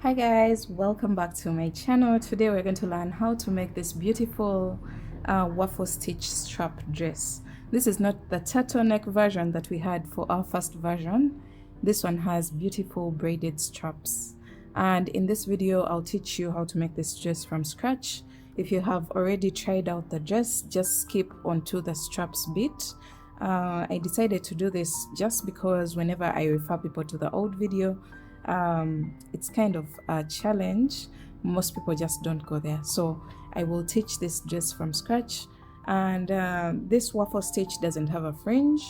Hi guys, welcome back to my channel. Today we're going to learn how to make this beautiful waffle stitch strap dress. This is not the turtleneck version that we had for our first version. This one has beautiful braided straps, and in this video I'll teach you how to make this dress from scratch. If you have already tried out the dress, just skip onto the straps bit. I decided to do this just because whenever I refer people to the old video, it's kind of a challenge. Most people just don't go there, so I will teach this dress from scratch. And this waffle stitch doesn't have a fringe.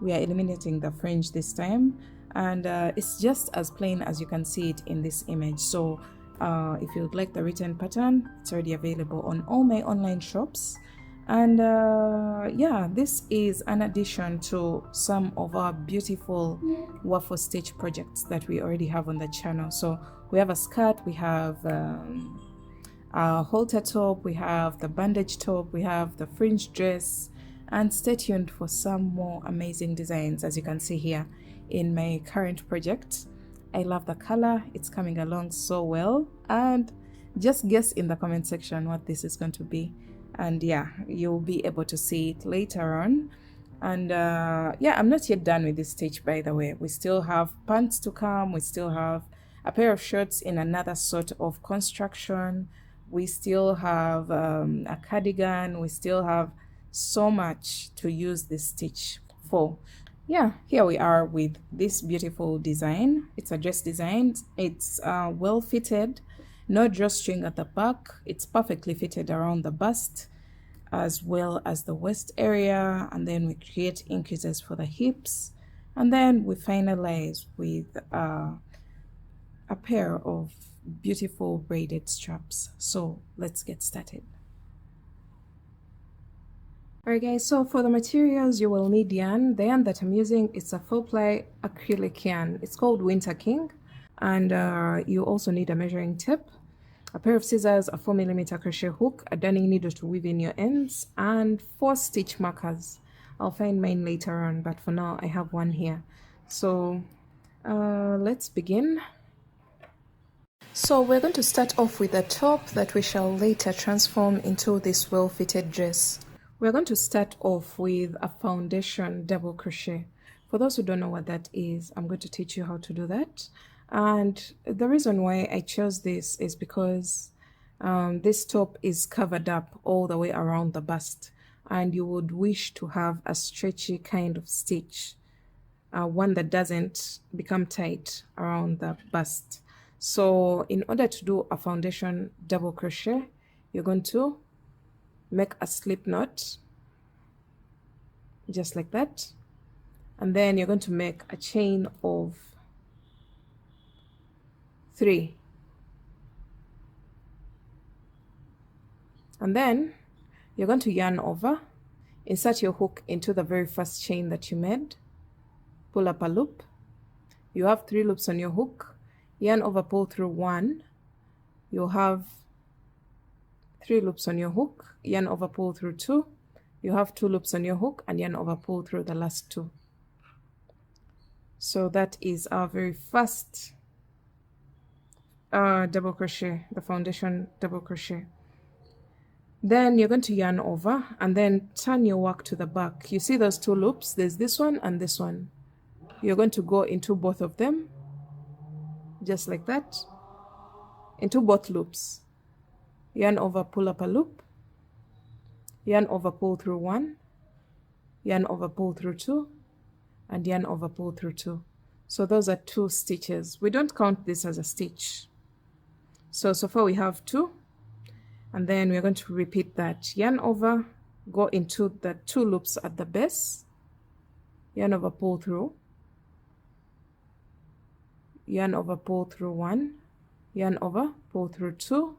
We are eliminating the fringe this time, and it's just as plain as you can see it in this image. So if you would like the written pattern, it's already available on all my online shops. And yeah, this is an addition to some of our beautiful waffle stitch projects that we already have on the channel. So we have a skirt, we have a halter top, we have the bandage top, we have the fringe dress, and stay tuned for some more amazing designs. As you can see here in my current project, I love the color, it's coming along so well. And just guess in the comment section what this is going to be, and yeah, you'll be able to see it later on. And yeah, I'm not yet done with this stitch, by the way. We still have pants to come, we still have a pair of shorts in another sort of construction, we still have a cardigan, we still have so much to use this stitch for. Yeah, here we are with this beautiful design. It's a dress design. It's well fitted, no drawstring at the back. It's perfectly fitted around the bust as well as the waist area, and then we create increases for the hips, and then we finalize with a pair of beautiful braided straps. So let's get started. Alright guys, so for the materials you will need yarn. The yarn that I'm using is a 4-ply acrylic yarn. It's called Winter King. And you also need a measuring tape, a pair of scissors, a 4mm crochet hook, a darning needle to weave in your ends, and 4 stitch markers. I'll find mine later on, but for now I have one here. So let's begin. So we're going to start off with a top that we shall later transform into this well-fitted dress. We're going to start off with a foundation double crochet. For those who don't know what that is, I'm going to teach you how to do that. And the reason why I chose this is because this top is covered up all the way around the bust, and you would wish to have a stretchy kind of stitch, one that doesn't become tight around the bust. So in order to do a foundation double crochet, you're going to make a slip knot just like that, and then you're going to make a chain of 3, and then you're going to yarn over, insert your hook into the very first chain that you made, pull up a loop. You have 3 loops on your hook, yarn over, pull through 1. You'll have 3 loops on your hook, yarn over, pull through 2. You have 2 loops on your hook and yarn over, pull through the last 2. So that is our very first double crochet, the foundation double crochet. Then you're going to yarn over and then turn your work to the back. You see those 2 loops? There's this one and this one. You're going to go into both of them, just like that, into both loops. Yarn over, pull up a loop, yarn over, pull through 1, yarn over, pull through 2, and yarn over, pull through 2. So those are 2 stitches. We don't count this as a stitch. So far we have 2, and then we're going to repeat that. Yarn over, go into the 2 loops at the base, yarn over, pull through, yarn over, pull through 1, yarn over, pull through 2,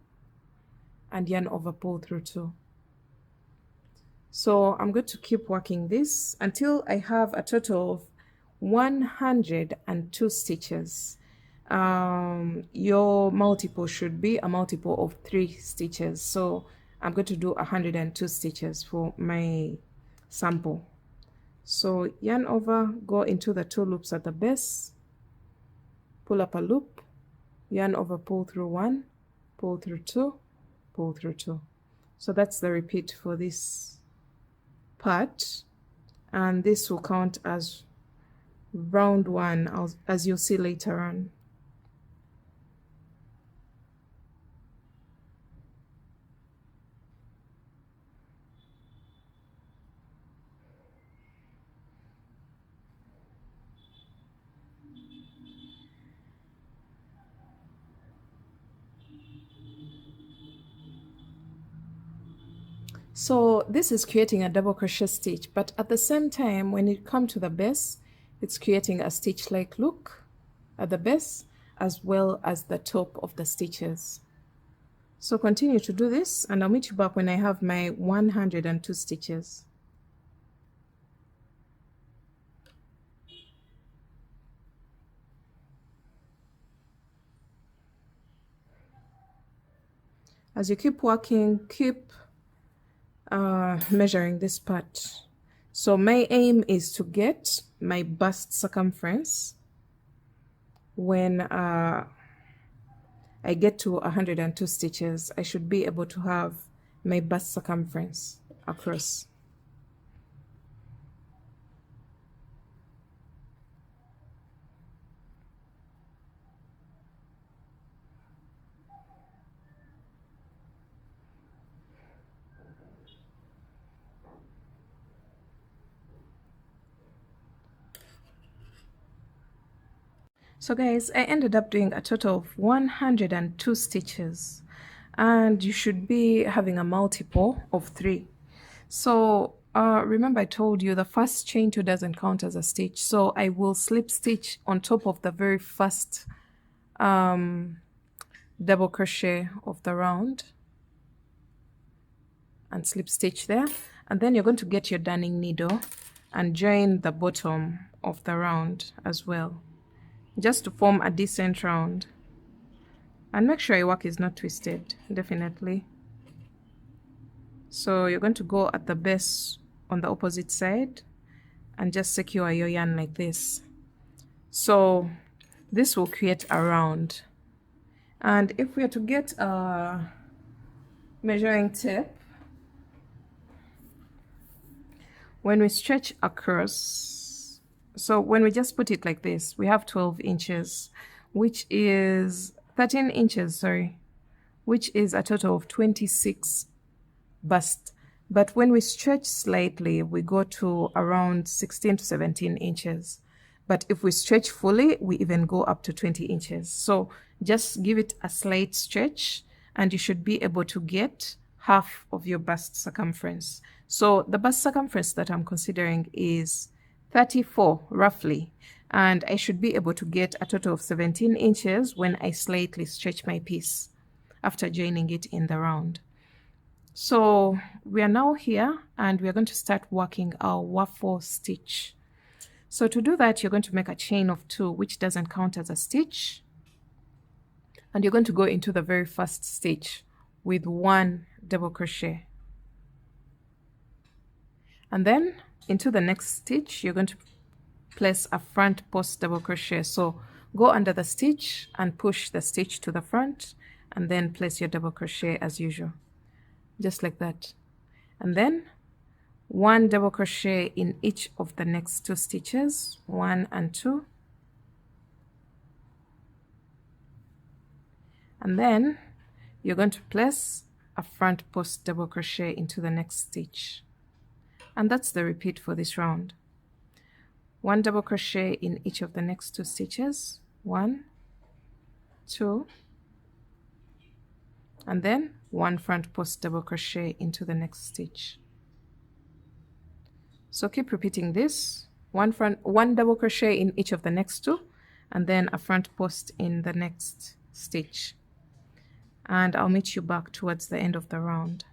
and yarn over, pull through 2. So I'm going to keep working this until I have a total of 102 stitches. Your multiple should be a multiple of 3 stitches. So I'm going to do 102 stitches for my sample. So yarn over, go into the 2 loops at the base, pull up a loop, yarn over, pull through 1, pull through 2, pull through 2. So that's the repeat for this part, and this will count as round 1, as you'll see later on. So this is creating a double crochet stitch, but at the same time, when it comes to the base, it's creating a stitch-like look at the base as well as the top of the stitches. So continue to do this, and I'll meet you back when I have my 102 stitches. As you keep working, keep measuring this part. So my aim is to get my bust circumference when I get to 102 stitches. I should be able to have my bust circumference across. So guys, I ended up doing a total of 102 stitches, and you should be having a multiple of 3. So remember I told you the first chain 2 doesn't count as a stitch, so I will slip stitch on top of the very first double crochet of the round and slip stitch there, and then you're going to get your darning needle and join the bottom of the round as well, just to form a decent round. And make sure your work is not twisted, definitely. So you're going to go at the base on the opposite side and just secure your yarn like this. So this will create a round. And if we are to get a measuring tape, when we stretch across, so when we just put it like this, we have 12 inches, which is 13 inches, sorry, which is a total of 26 bust. But when we stretch slightly, we go to around 16 to 17 inches. But if we stretch fully, we even go up to 20 inches. So just give it a slight stretch, and you should be able to get half of your bust circumference. So the bust circumference that I'm considering is 34 roughly, and I should be able to get a total of 17 inches when I slightly stretch my piece after joining it in the round. So we are now here, and we are going to start working our waffle stitch. So to do that, you're going to make a chain of 2, which doesn't count as a stitch, and you're going to go into the very first stitch with 1 double crochet, and then into the next stitch you're going to place a front post double crochet. So go under the stitch and push the stitch to the front, and then place your double crochet as usual, just like that, and then 1 double crochet in each of the next 2 stitches, 1 and 2, and then you're going to place a front post double crochet into the next stitch. And that's the repeat for this round. 1 double crochet in each of the next 2 stitches, 1, 2, and then 1 front post double crochet into the next stitch. So keep repeating this, 1 double crochet in each of the next 2, and then a front post in the next stitch. And I'll meet you back towards the end of the round.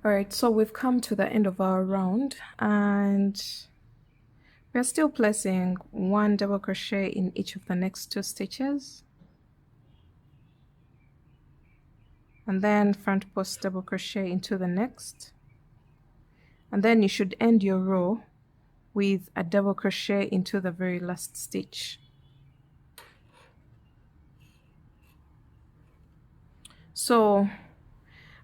All right, so we've come to the end of our round, and We're still placing 1 double crochet in each of the next 2 stitches, and then front post double crochet into the next, and then you should end your row with a double crochet into the very last stitch. So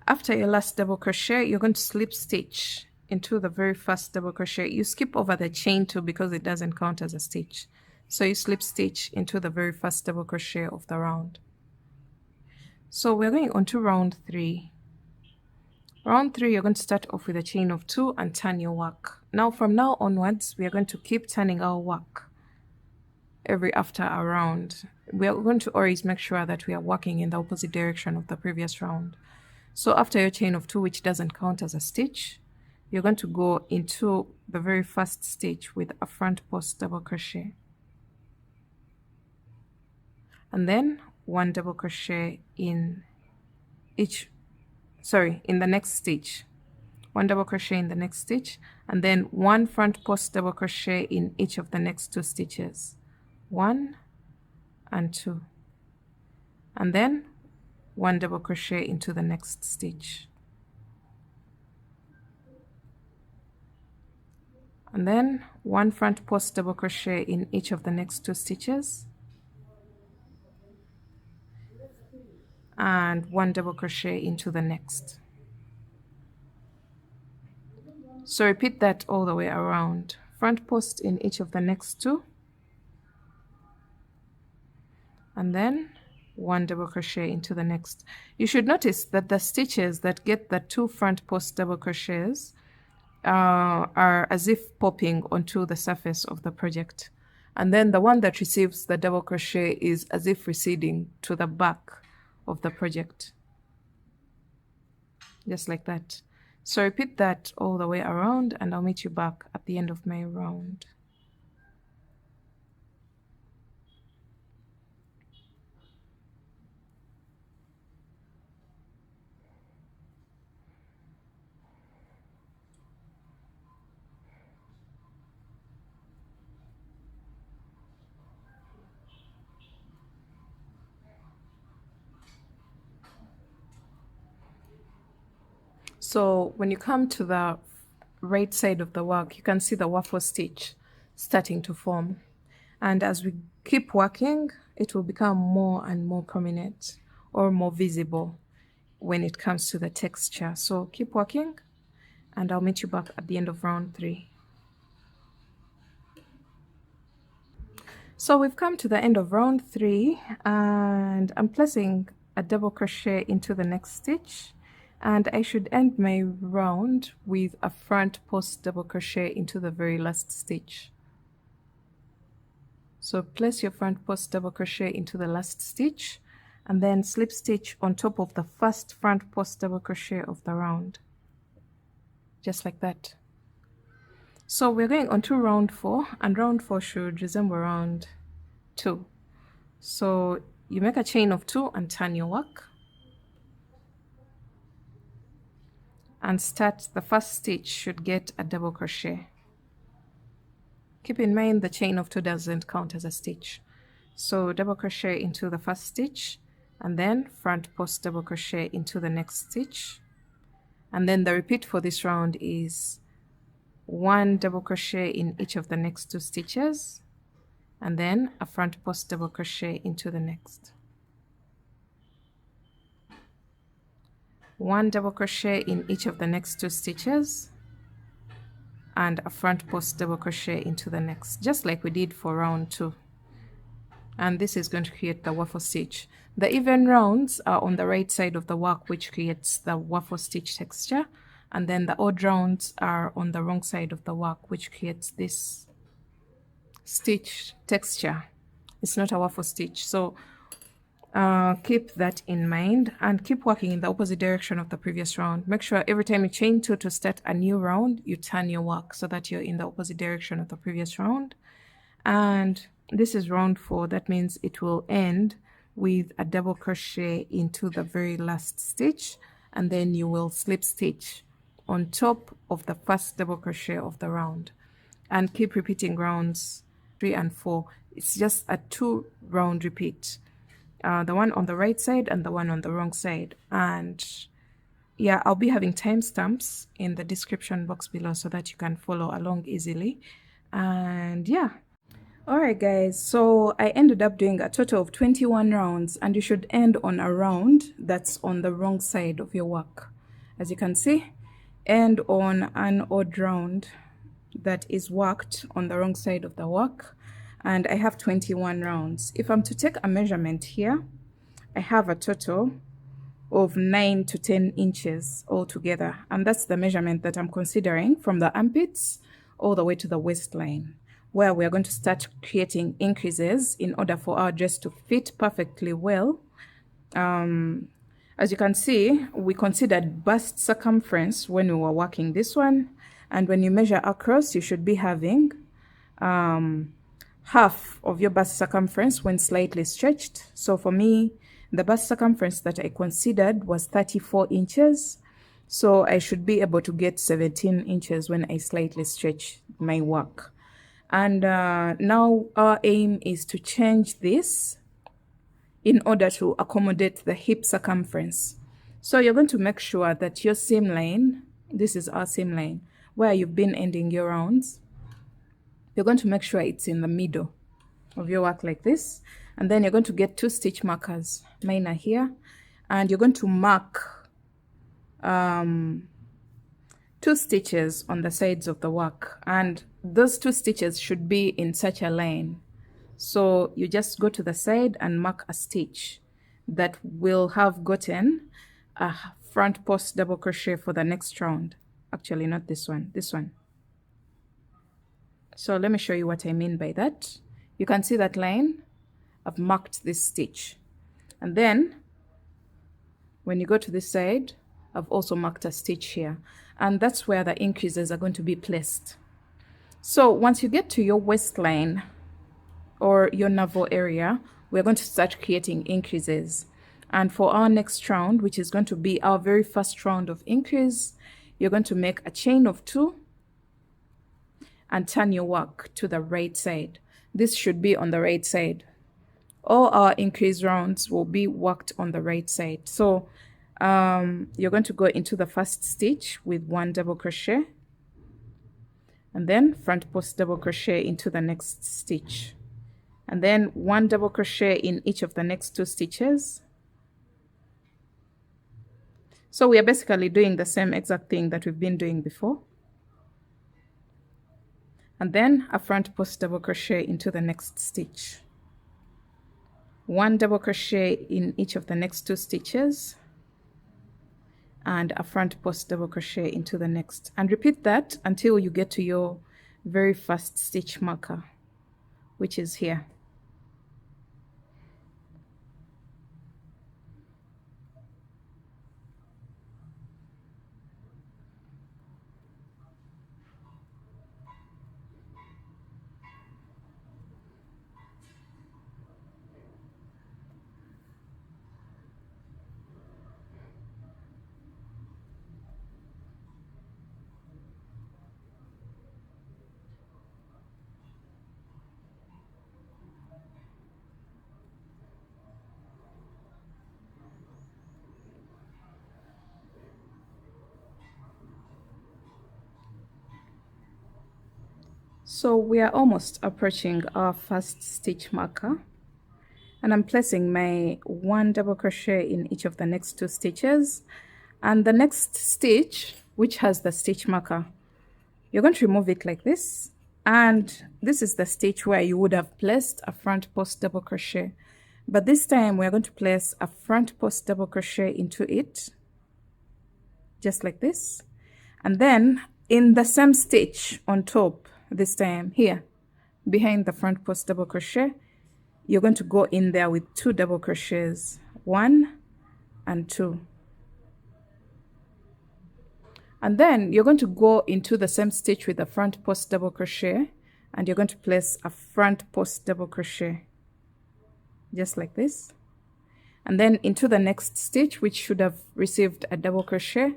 after your last double crochet, you're going to slip stitch into the very first double crochet. You skip over the chain 2 because it doesn't count as a stitch. So you slip stitch into the very first double crochet of the round. So we're going on to round 3. Round 3, you're going to start off with a chain of 2 and turn your work. Now from now onwards, we are going to keep turning our work every after a round. We are going to always make sure that we are working in the opposite direction of the previous round. So after your chain of 2, which doesn't count as a stitch, you're going to go into the very first stitch with a front post double crochet, and then 1 double crochet in the next stitch, 1 double crochet in the next stitch, and then 1 front post double crochet in each of the next 2 stitches, 1 and 2, and then 1 double crochet into the next stitch, and then 1 front post double crochet in each of the next 2 stitches, and 1 double crochet into the next. So repeat that all the way around. Front post in each of the next 2, and then 1 double crochet into the next. You should notice that the stitches that get the 2 front post double crochets are as if popping onto the surface of the project, and then the one that receives the double crochet is as if receding to the back of the project, just like that. So repeat that all the way around, and I'll meet you back at the end of my round. So when you come to the right side of the work, you can see the waffle stitch starting to form. And as we keep working, it will become more and more prominent or more visible when it comes to the texture. So keep working, and I'll meet you back at the end of round 3. So we've come to the end of round 3, and I'm placing a double crochet into the next stitch, and I should end my round with a front post double crochet into the very last stitch. So place your front post double crochet into the last stitch, and then slip stitch on top of the first front post double crochet of the round, just like that. So we're going on to round 4, and round 4 should resemble round 2. So you make a chain of 2 and turn your work, and start the first stitch should get a double crochet. Keep in mind the chain of 2 doesn't count as a stitch. So double crochet into the first stitch, and then front post double crochet into the next stitch, and then the repeat for this round is 1 double crochet in each of the next 2 stitches, and then a front post double crochet into the next, 1 double crochet in each of the next 2 stitches, and a front post double crochet into the next, just like we did for round 2. And this is going to create the waffle stitch. The even rounds are on the right side of the work, which creates the waffle stitch texture, and then the odd rounds are on the wrong side of the work, which creates this stitch texture. It's not a waffle stitch. So keep that in mind, and keep working in the opposite direction of the previous round. Make sure every time you chain 2 to start a new round, you turn your work so that you're in the opposite direction of the previous round. And this is round 4. That means it will end with a double crochet into the very last stitch, and then you will slip stitch on top of the first double crochet of the round. and keep repeating rounds 3 and 4. It's just a 2 round repeat, the one on the right side and the one on the wrong side. And yeah, I'll be having timestamps in the description box below so that you can follow along easily. And yeah, alright guys, so I ended up doing a total of 21 rounds, and you should end on a round that's on the wrong side of your work. As you can see, end on an odd round that is worked on the wrong side of the work, and I have 21 rounds. If I'm to take a measurement here, I have a total of 9 to 10 inches altogether, and that's the measurement that I'm considering from the armpits all the way to the waistline, where we are going to start creating increases in order for our dress to fit perfectly well. As you can see, we considered bust circumference when we were working this one, and when you measure across, you should be having half of your bust circumference when slightly stretched. So for me, the bust circumference that I considered was 34 inches. So I should be able to get 17 inches when I slightly stretch my work. And now our aim is to change this in order to accommodate the hip circumference. So you're going to make sure that your seam line, this is our seam line, where you've been ending your rounds, you're going to make sure it's in the middle of your work like this. And then you're going to get 2 stitch markers. Mine are here. And you're going to mark 2 stitches on the sides of the work. And those 2 stitches should be in such a line. So you just go to the side and mark a stitch that will have gotten a front post double crochet for the next round. Actually, not this one, this one. So let me show you what I mean by that. You can see that line. I've marked this stitch. And then when you go to this side, I've also marked a stitch here. And that's where the increases are going to be placed. So once you get to your waistline or your navel area, we're going to start creating increases. And for our next round, which is going to be our very first round of increase, you're going to make a chain of 2 and turn your work to the right side. This should be on the right side. All our increase rounds will be worked on the right side. So you're going to go into the first stitch with 1 double crochet, and then front post double crochet into the next stitch, and then 1 double crochet in each of the next 2 stitches. So we are basically doing the same exact thing that we've been doing before. And then a front post double crochet into the next stitch, 1 double crochet in each of the next 2 stitches, and a front post double crochet into the next, and repeat that until you get to your very first stitch marker, which is here. So we are almost approaching our first stitch marker, and I'm placing my 1 double crochet in each of the next 2 stitches, and the next stitch, which has the stitch marker, you're going to remove it like this, and this is the stitch where you would have placed a front post double crochet, but this time we're going to place a front post double crochet into it, just like this, and then in the same stitch on top, this time here behind the front post double crochet, you're going to go in there with 2 double crochets, 1 and 2, and then you're going to go into the same stitch with the front post double crochet, and you're going to place a front post double crochet just like this, and then into the next stitch, which should have received a double crochet,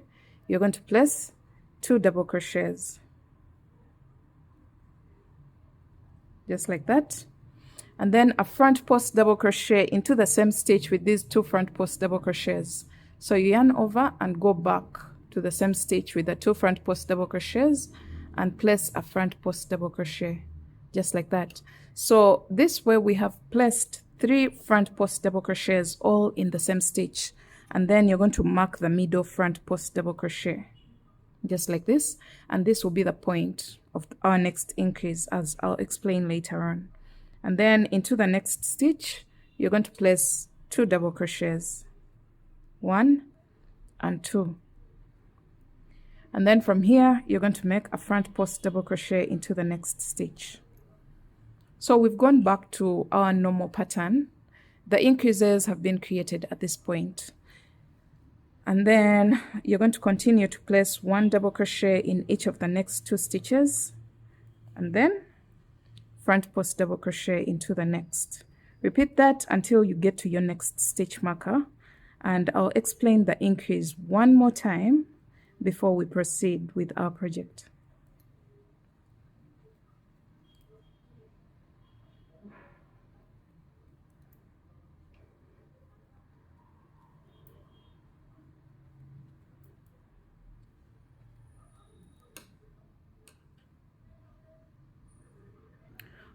you're going to place 2 double crochets. just like that. And then a front post double crochet into the same stitch with these 2 front post double crochets. So you yarn over and go back to the same stitch with the 2 front post double crochets and place a front post double crochet, just like that. So this way we have placed 3 front post double crochets all in the same stitch, and then you're going to mark the middle front post double crochet, just like this, and this will be the point of our next increase, as I'll explain later on. And then into the next stitch you're going to place 2 double crochets, 1 and 2, and then from here you're going to make a front post double crochet into the next stitch. So we've gone back to our normal pattern. The increases have been created at this point, and then you're going to continue to place 1 double crochet in each of the next 2 stitches, and then front post double crochet into the next. Repeat that until you get to your next stitch marker, and I'll explain the increase one more time before we proceed with our project.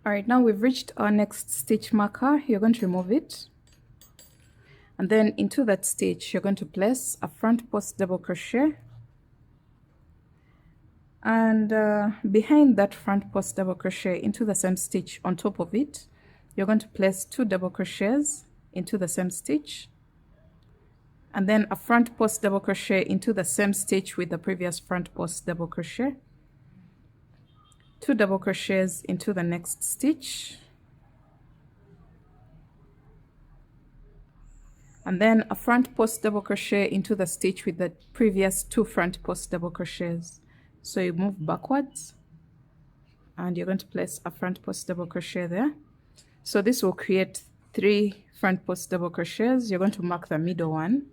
Alright, now we've reached our next stitch marker. You're going to remove it, and then into that stitch you're going to place a front post double crochet, and behind that front post double crochet into the same stitch on top of it you're going to place 2 double crochets into the same stitch, and then a front post double crochet into the same stitch with the previous front post double crochet, 2 double crochets into the next stitch, and then a front post double crochet into the stitch with the previous 2 front post double crochets. So you move backwards and you're going to place a front post double crochet there. So this will create 3 front post double crochets. You're going to mark the middle one,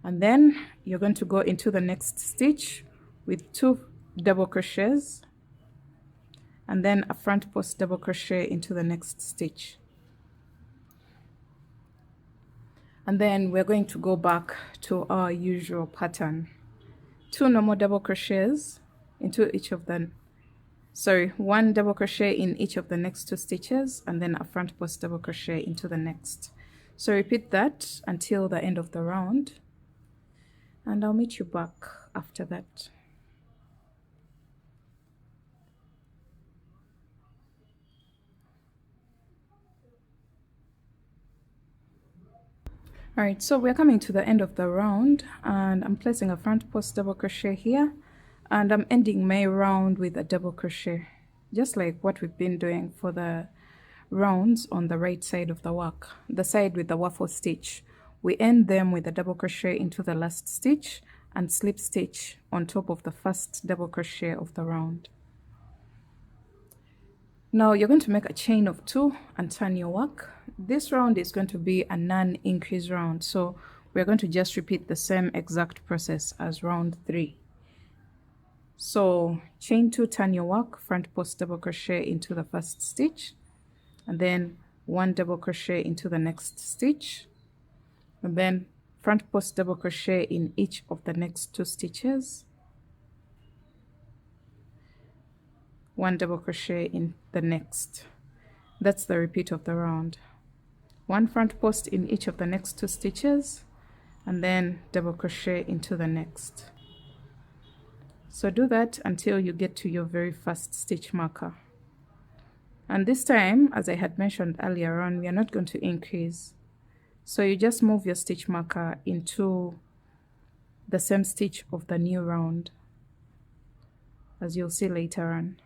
and then you're going to go into the next stitch with 2 double crochets, and then a front post double crochet into the next stitch. And then we're going to go back to our usual pattern. 2 normal double crochets into each of them, 1 double crochet in each of the next 2 stitches, and then a front post double crochet into the next. So repeat that until the end of the round, and I'll meet you back after that. Alright, so we're coming to the end of the round, and I'm placing a front post double crochet here, and I'm ending my round with a double crochet, just like what we've been doing for the rounds on the right side of the work, the side with the waffle stitch. We end them with a double crochet into the last stitch and slip stitch on top of the first double crochet of the round. Now you're going to make a chain of 2 and turn your work. This round is going to be a non-increase round, so we're going to just repeat the same exact process as round 3. So chain 2, turn your work, front post double crochet into the first stitch, and then 1 double crochet into the next stitch, and then front post double crochet in each of the next 2 stitches, 1 double crochet in the next. That's the repeat of the round. 1 front post in each of the next 2 stitches, and then double crochet into the next. So do that until you get to your very first stitch marker. And this time, as I had mentioned earlier on, we are not going to increase. So you just move your stitch marker into the same stitch of the new round, as you'll see later on.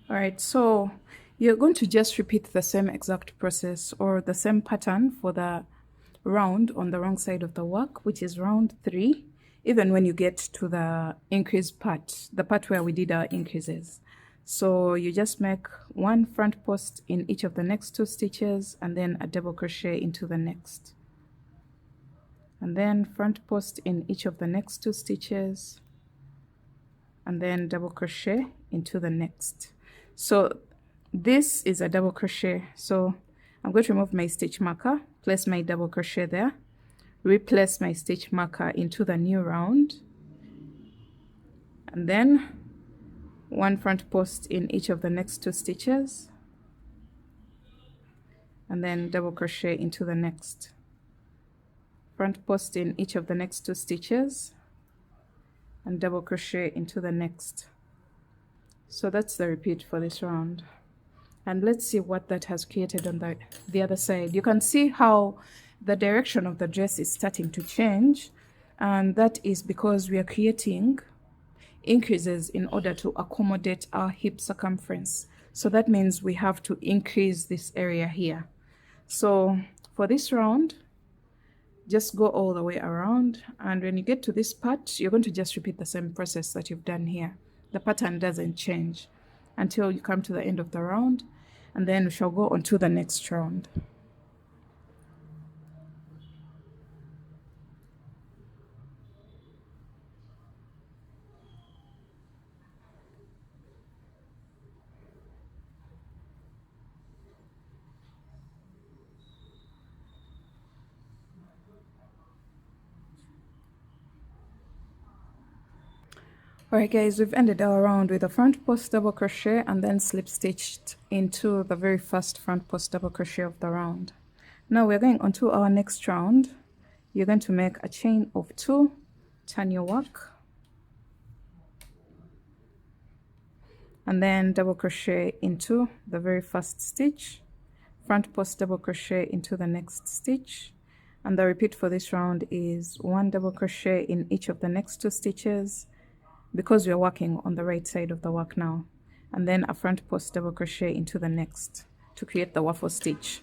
Alright, so you're going to just repeat the same exact process or the same pattern for the round on the wrong side of the work, which is round 3, even when you get to the increase part, the part where we did our increases. So you just make one front post in each of the next 2 stitches and then a double crochet into the next, and then front post in each of the next 2 stitches and then double crochet into the next. So this is a double crochet, so I'm going to remove my stitch marker, place my double crochet there, replace my stitch marker into the new round, and then one front post in each of the next 2 stitches and then double crochet into the next, front post in each of the next 2 stitches and double crochet into the next. So that's the repeat for this round. And let's see what that has created on the other side. You can see how the direction of the dress is starting to change, and that is because we are creating increases in order to accommodate our hip circumference. So that means we have to increase this area here. So for this round, just go all the way around, and when you get to this part, you're going to just repeat the same process that you've done here. The pattern doesn't change until you come to the end of the round, and then we shall go on to the next round. Alright guys, we've ended our round with a front post double crochet and then slip stitched into the very first front post double crochet of the round. Now we're going on to our next round. You're going to make a chain of 2, turn your work, and then double crochet into the very first stitch, front post double crochet into the next stitch, and the repeat for this round is 1 double crochet in each of the next 2 stitches, because we're working on the right side of the work now, and then a front post double crochet into the next to create the waffle stitch.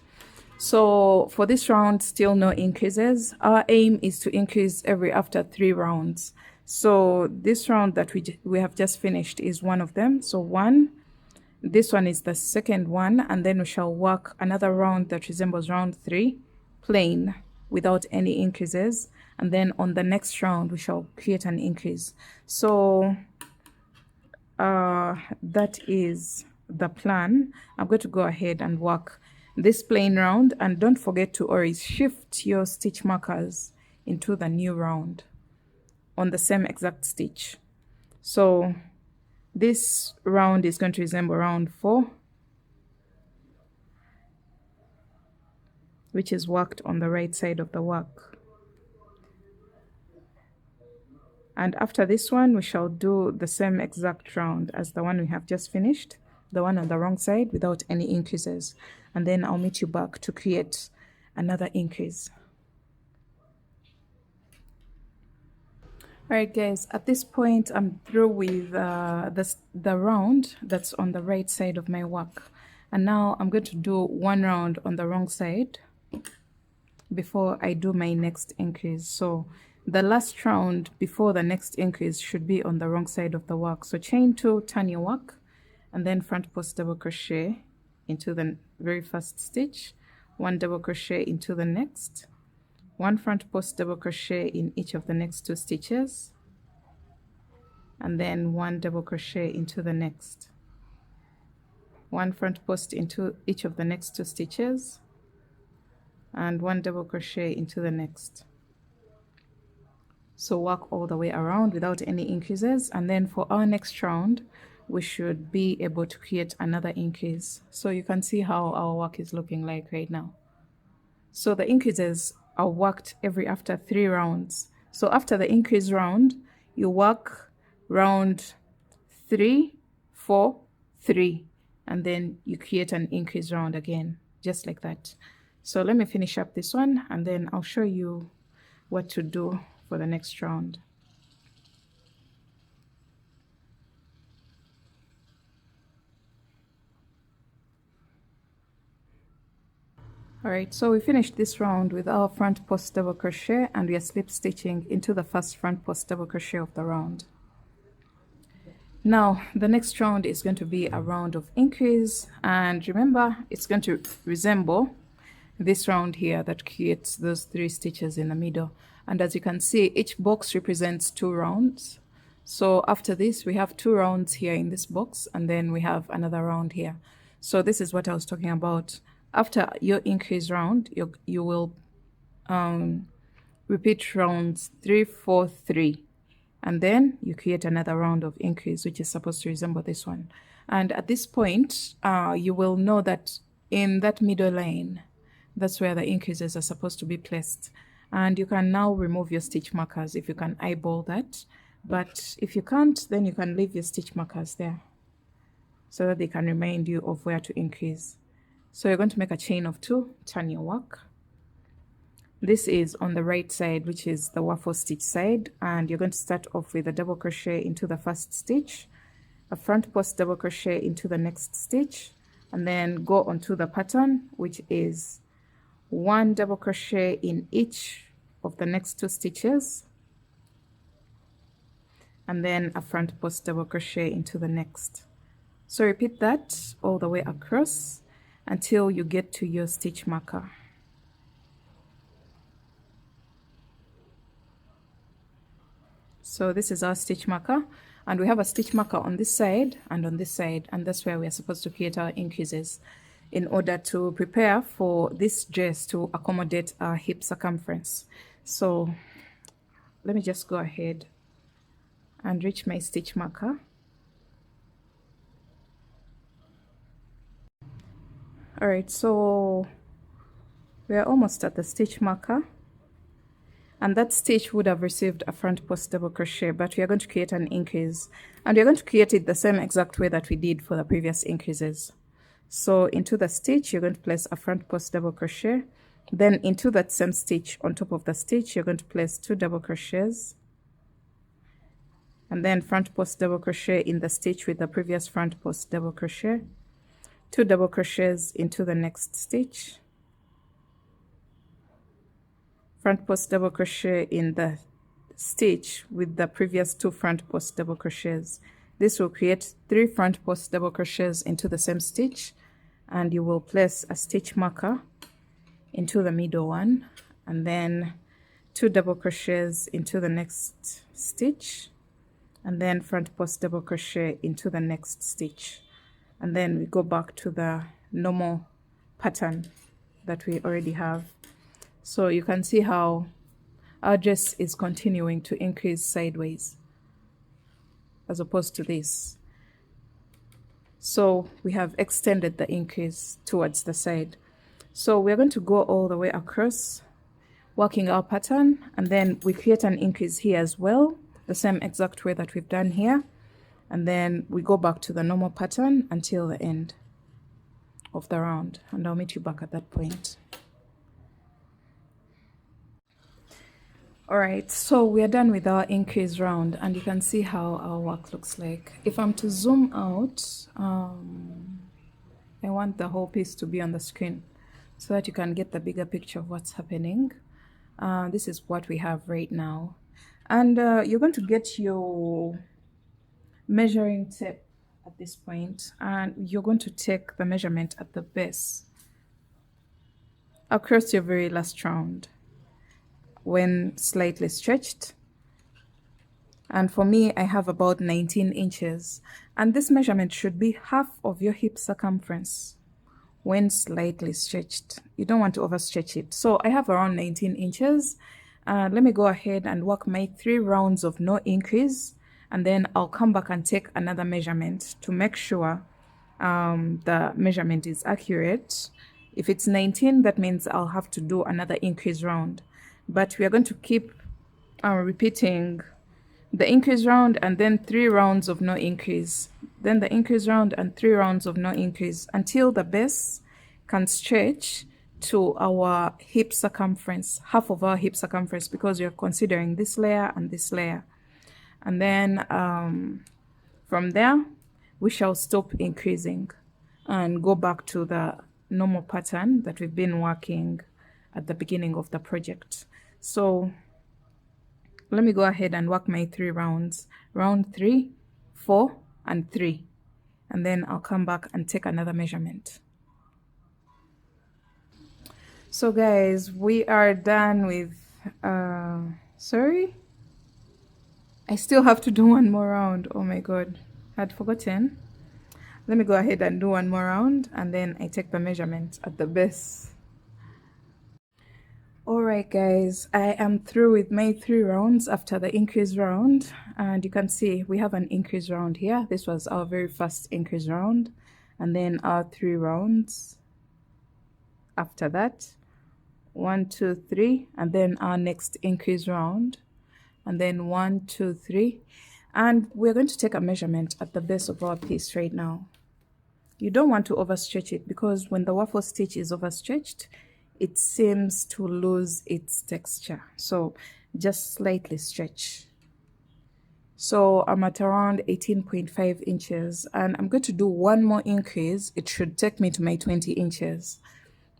So for this round, still no increases. Our aim is to increase every after 3 rounds. So this round that we have just finished is one of them. So 1, this one is the second one, and then we shall work another round that resembles round 3 plain without any increases, and then on the next round we shall create an increase. So that is the plan. I'm going to go ahead and work this plain round, and don't forget to always shift your stitch markers into the new round on the same exact stitch. So this round is going to resemble round 4, which is worked on the right side of the work. And after this one, we shall do the same exact round as the one we have just finished, the one on the wrong side without any increases. And then I'll meet you back to create another increase. Alright guys, at this point I'm through with the round that's on the right side of my work. And now I'm going to do one round on the wrong side before I do my next increase. So the last round before the next increase should be on the wrong side of the work. So chain 2, turn your work, and then front post double crochet into the very first stitch, 1 double crochet into the next, 1 front post double crochet in each of the next 2 stitches, and then 1 double crochet into the next, 1 front post into each of the next 2 stitches, and 1 double crochet into the next. So work all the way around without any increases, and then for our next round we should be able to create another increase. So you can see how our work is looking like right now. So the increases are worked every after 3 rounds. So after the increase round, you work round 3, 4, 3, and then you create an increase round again, just like that. So let me finish up this one, and then I'll show you what to do for the next round. Alright, so we finished this round with our front post double crochet, and we are slip stitching into the first front post double crochet of the round. Now the next round is going to be a round of increase, and remember it's going to resemble this round here that creates those 3 stitches in the middle. And as you can see, each box represents 2 rounds. So after this we have 2 rounds here in this box, and then we have another round here. So this is what I was talking about. After your increase round, you will repeat rounds 3, 4, 3, and then you create another round of increase, which is supposed to resemble this one. And at this point, you will know that in that middle lane, that's where the increases are supposed to be placed. And you can now remove your stitch markers if you can eyeball that. But if you can't, then you can leave your stitch markers there so that they can remind you of where to increase. So you're going to make a chain of 2, turn your work. This is on the right side, which is the waffle stitch side, and you're going to start off with a double crochet into the first stitch, a front post double crochet into the next stitch, and then go onto the pattern, which is 1 double crochet in each of the next 2 stitches, and then a front post double crochet into the next. So repeat that all the way across until you get to your stitch marker. So this is our stitch marker, and we have a stitch marker on this side and on this side, and that's where we are supposed to create our increases in order to prepare for this dress to accommodate our hip circumference. So let me just go ahead and reach my stitch marker. Alright, so we are almost at the stitch marker, and that stitch would have received a front post double crochet, but we are going to create an increase, and we are going to create it the same exact way that we did for the previous increases. So into the stitch you're going to place a front post double crochet, then into that same stitch on top of the stitch you're going to place 2 double crochets, and then front post double crochet in the stitch with the previous front post double crochet, 2 double crochets into the next stitch, front post double crochet in the stitch with the previous 2 front post double crochets. This will create 3 front post double crochets into the same stitch, and you will place a stitch marker into the middle one, and then 2 double crochets into the next stitch, and then front post double crochet into the next stitch, and then we go back to the normal pattern that we already have. So you can see how our dress is continuing to increase sideways as opposed to this. So we have extended the increase towards the side. So we're going to go all the way across, working our pattern, and then we create an increase here as well, the same exact way that we've done here, and then we go back to the normal pattern until the end of the round, and I'll meet you back at that point. Alright, so we are done with our increase round, and you can see how our work looks like. If I'm to zoom out, I want the whole piece to be on the screen so that you can get the bigger picture of what's happening. This is what we have right now, and you're going to get your measuring tape at this point, and you're going to take the measurement at the base across your very last round when slightly stretched. And for me, I have about 19 inches, and this measurement should be half of your hip circumference when slightly stretched. You don't want to overstretch it. So I have around 19 inches. Let me go ahead and work my 3 rounds of no increase, and then I'll come back and take another measurement to make sure the measurement is accurate. If it's 19, that means I'll have to do another increase round. But we are going to keep repeating the increase round, and then 3 rounds of no increase, then the increase round and 3 rounds of no increase, until the base can stretch to our hip circumference, half of our hip circumference, because we are considering this layer and this layer. And then from there we shall stop increasing and go back to the normal pattern that we've been working at the beginning of the project. So let me go ahead and work my 3 rounds, round 3, 4 and 3, and then I'll come back and take another measurement. So guys, we are done with sorry, I still have to do one more round. Oh my god, I'd forgotten. Let me go ahead and do one more round, and then I take the measurement at the base. Alright guys, I am through with my 3 rounds after the increase round, and you can see we have an increase round here. This was our very first increase round, and then our 3 rounds after that, 1 2 3, and then our next increase round, and then 1 2 3, and we're going to take a measurement at the base of our piece right now. You don't want to overstretch it, because when the waffle stitch is overstretched, it seems to lose its texture. So just slightly stretch. So I'm at around 18.5 inches, and I'm going to do one more increase. It should take me to my 20 inches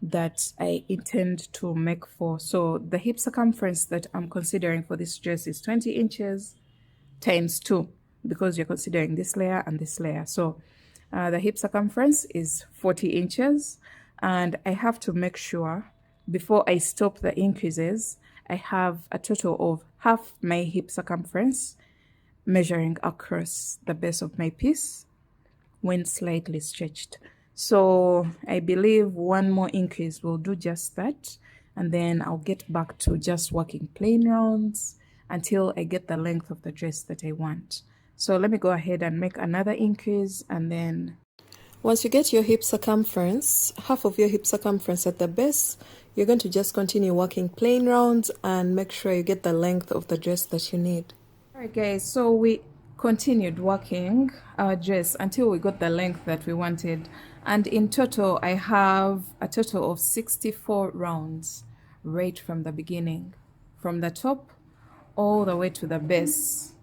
that I intend to make for. So the hip circumference that I'm considering for this dress is 20 inches times 2, because you're considering this layer and this layer. So the hip circumference is 40 inches, and I have to make sure before I stop the increases, I have a total of half my hip circumference measuring across the base of my piece when slightly stretched. So I believe one more increase will do just that, and then I'll get back to just working plain rounds until I get the length of the dress that I want. So let me go ahead and make another increase, and then once you get your hip circumference, half of your hip circumference at the base, you're going to just continue working plain rounds and make sure you get the length of the dress that you need. Alright guys, so we continued working our dress until we got the length that we wanted, and in total I have a total of 64 rounds right from the beginning, from the top all the way to the base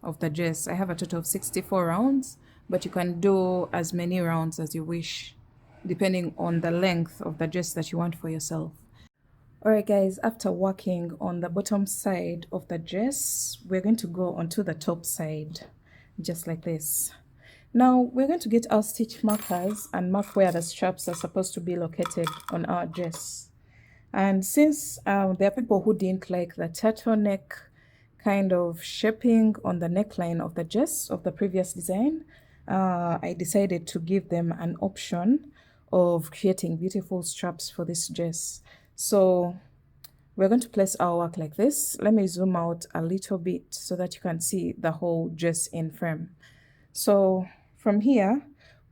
of the dress. I have a total of 64 rounds, but you can do as many rounds as you wish depending on the length of the dress that you want for yourself. Alright guys, after working on the bottom side of the dress, we're going to go onto the top side, just like this. Now we're going to get our stitch markers and mark where the straps are supposed to be located on our dress. And since there are people who didn't like the turtleneck kind of shaping on the neckline of the dress of the previous design, I decided to give them an option of creating beautiful straps for this dress. So we're going to place our work like this. Let me zoom out a little bit so that you can see the whole dress in frame. So from here,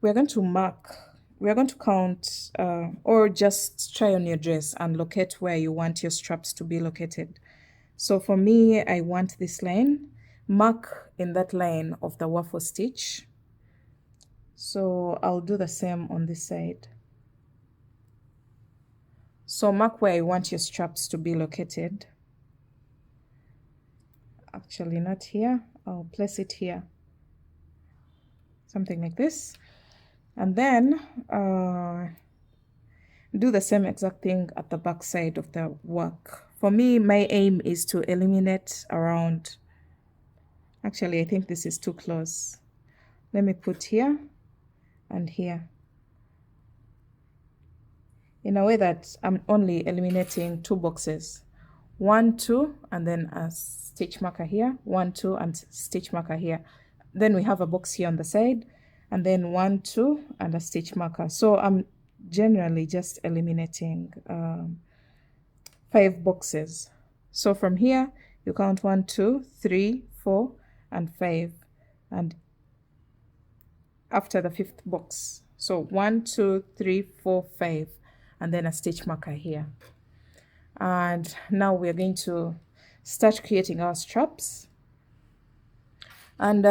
we're going to mark, we're going to count, or just try on your dress and locate where you want your straps to be located. So for me, I want this line. Mark in that line of the waffle stitch. So I'll do the same on this side. So mark where you want your straps to be located. Actually not here, I'll place it here. Something like this. And then do the same exact thing at the back side of the work. For me, my aim is to eliminate around, actually I think this is too close. Let me put here and here, in a way that I'm only eliminating 2 boxes. 1 2 and then a stitch marker here, 1 2 and stitch marker here. Then we have a box here on the side, and then 1 2 and a stitch marker. So I'm generally just eliminating 5 boxes. So from here you count 1 2 3 4 and 5, and after the 5th box, so 1 2 3 4 5, and then a stitch marker here. And now we're going to start creating our straps, and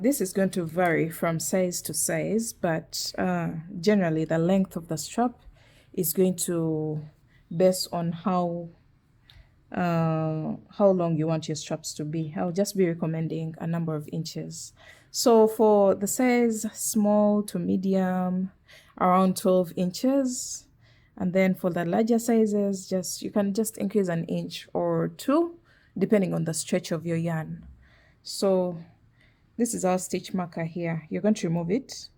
this is going to vary from size to size, but generally the length of the strap is going to base on how long you want your straps to be. I'll just be recommending a number of inches. So for the size small to medium, around 12 inches. And then for the larger sizes, you can just increase an inch or two depending on the stretch of your yarn. So this is our stitch marker here. You're going to remove it.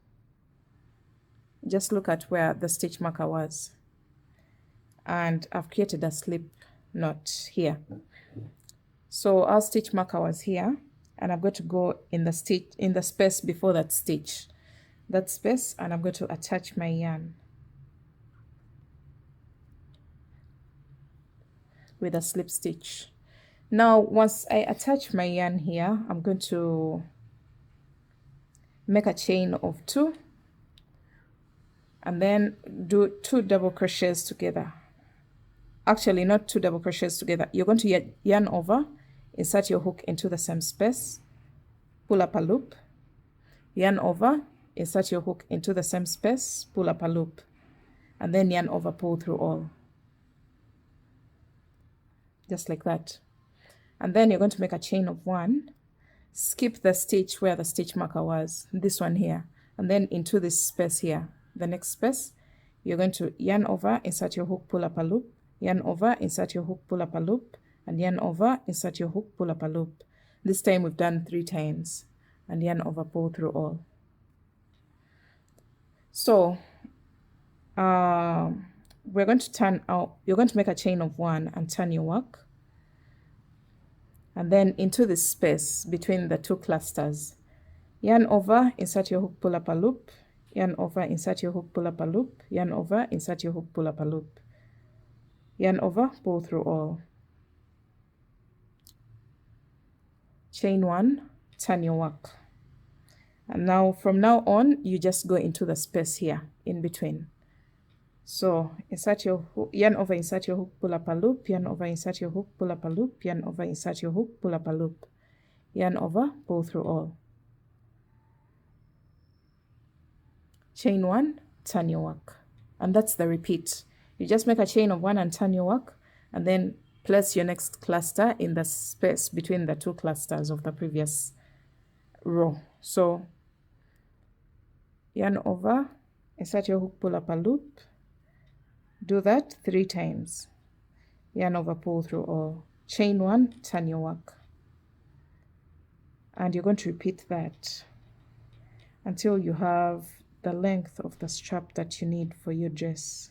Just look at where the stitch marker was, and I've created a slip knot here. So our stitch marker was here, and I'm going to go in the space before that space, and I'm going to attach my yarn with a slip stitch. Now once I attach my yarn here, I'm going to make a chain of 2 and then do 2 double crochets together. Actually, not 2 double crochets together. You're going to yarn over, insert your hook into the same space, pull up a loop, yarn over, insert your hook into the same space, pull up a loop, and then yarn over, pull through all, just like that. And then you're going to make a chain of 1, skip the stitch where the stitch marker was, this one here, and then into this space here, the next space, you're going to yarn over, insert your hook, pull up a loop, yarn over, insert your hook, pull up a loop, and yarn over, insert your hook, pull up a loop. This time we've done 3 times, and yarn over, pull through all. So we're going to turn out, you're going to make a chain of 1 and turn your work, and then into this space between the 2 clusters, yarn over, insert your hook, pull up a loop, yarn over, insert your hook, pull up a loop, yarn over, insert your hook, pull up a loop, yarn over, pull through all, chain 1, turn your work. And now from now on, you just go into the space here in between. So insert your hook, yarn over, insert your hook, pull up a loop, yarn over, insert your hook, pull up a loop, yarn over, insert your hook, pull up a loop, yarn over, pull through all, chain 1, turn your work. And that's the repeat. You just make a chain of 1 and turn your work, and then place your next cluster in the space between the 2 clusters of the previous row. So yarn over, insert your hook, pull up a loop, do that 3 times, yarn over, pull through all, chain 1, turn your work, and you're going to repeat that until you have the length of the strap that you need for your dress.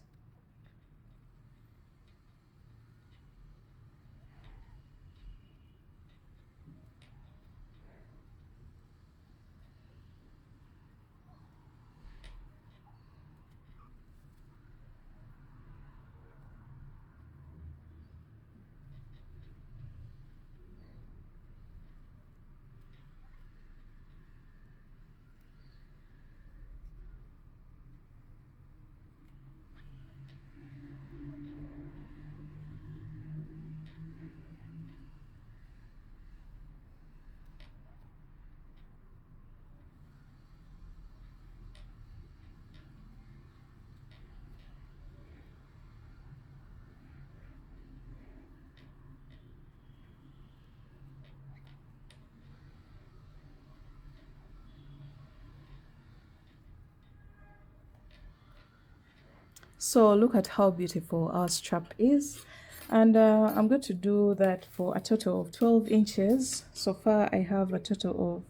So look at how beautiful our strap is, and I'm going to do that for a total of 12 inches. So far I have a total of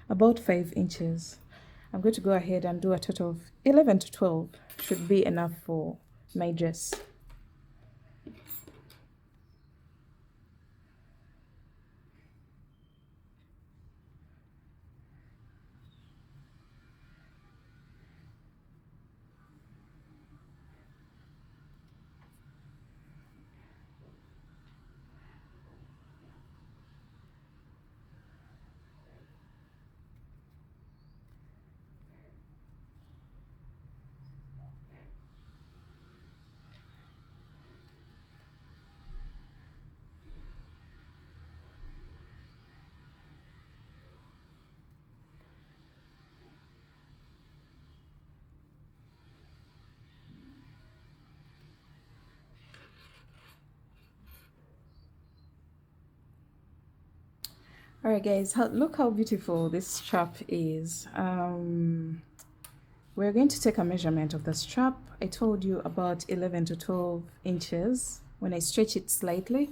about 5 inches. I'm going to go ahead and do a total of 11 to 12 should be enough for my dress. Alright guys, look how beautiful this strap is. We're going to take a measurement of the strap. I told you about 11 to 12 inches. When I stretch it slightly,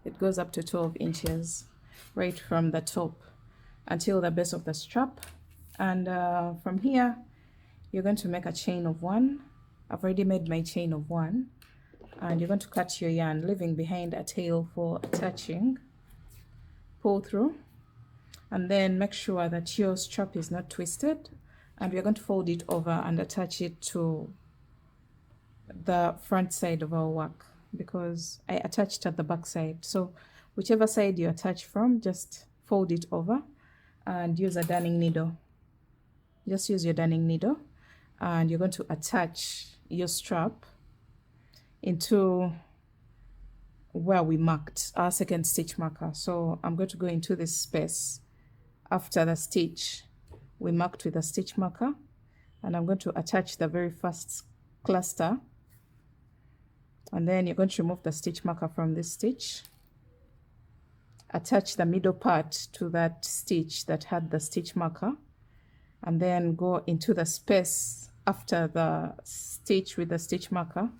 it goes up to 12 inches, right from the top until the base of the strap. And from here, you're going to make a chain of 1. I've already made my chain of 1. And you're going to cut your yarn, leaving behind a tail for attaching. Pull through, and then make sure that your strap is not twisted. And we're going to fold it over and attach it to the front side of our work, because I attached at the back side. So whichever side you attach from, just fold it over and use a darning needle. Just use your darning needle, and you're going to attach your strap into where we marked our second stitch marker. So I'm going to go into this space after the stitch we marked with a stitch marker, and I'm going to attach the very first cluster, and then you're going to remove the stitch marker from this stitch, attach the middle part to that stitch that had the stitch marker, and then go into the space after the stitch with the stitch marker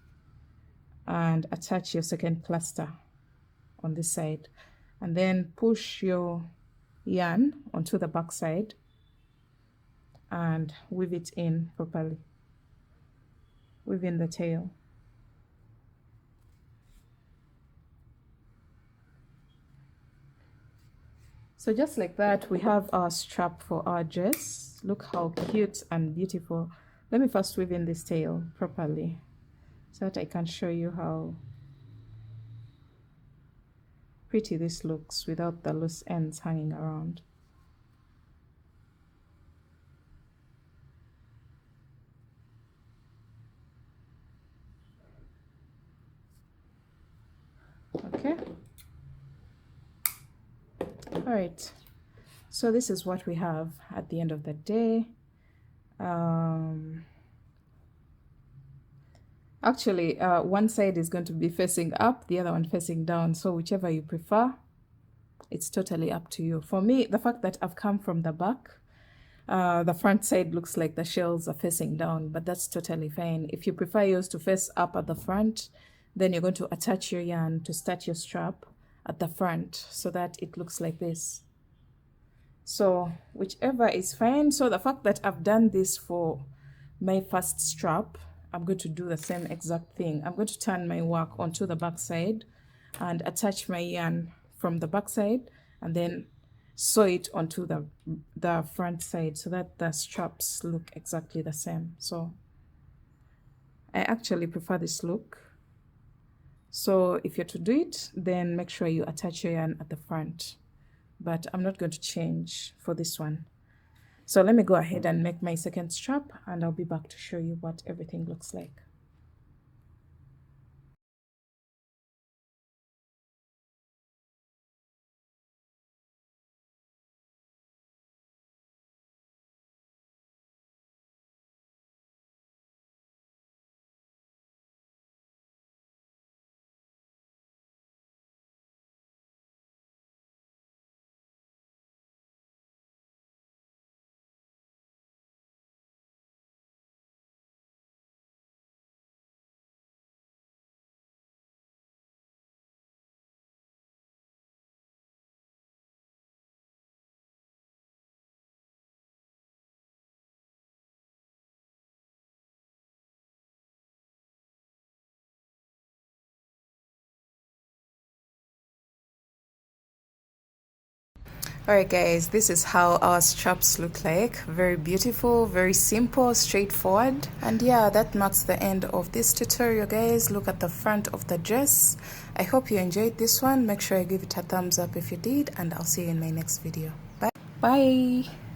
and attach your second cluster on this side, and then push your yarn onto the back side and weave it in properly. Weave in the tail. So just like that, we have our strap for our dress. Look how cute and beautiful. Let me first weave in this tail properly so that I can show you how pretty this looks without the loose ends hanging around. Okay. All right. So this is what we have at the end of the day. Actually, one side is going to be facing up, the other one facing down. So whichever you prefer, it's totally up to you. For me, the fact that I've come from the back, the front side looks like the shells are facing down, but that's totally fine. If you prefer yours to face up at the front, then you're going to attach your yarn to start your strap at the front so that it looks like this. So whichever is fine. So the fact that I've done this for my first strap, I'm going to do the same exact thing. I'm going to turn my work onto the back side and attach my yarn from the back side, and then sew it onto the front side so that the straps look exactly the same. So I actually prefer this look. So if you're to do it, then make sure you attach your yarn at the front, but I'm not going to change for this one. So let me go ahead and make my second strap, and I'll be back to show you what everything looks like. Alright guys, this is how our straps look like. Very beautiful, very simple, straightforward. And yeah, that marks the end of this tutorial guys. Look at the front of the dress. I hope you enjoyed this one. Make sure you give it a thumbs up if you did, and I'll see you in my next video. Bye. Bye.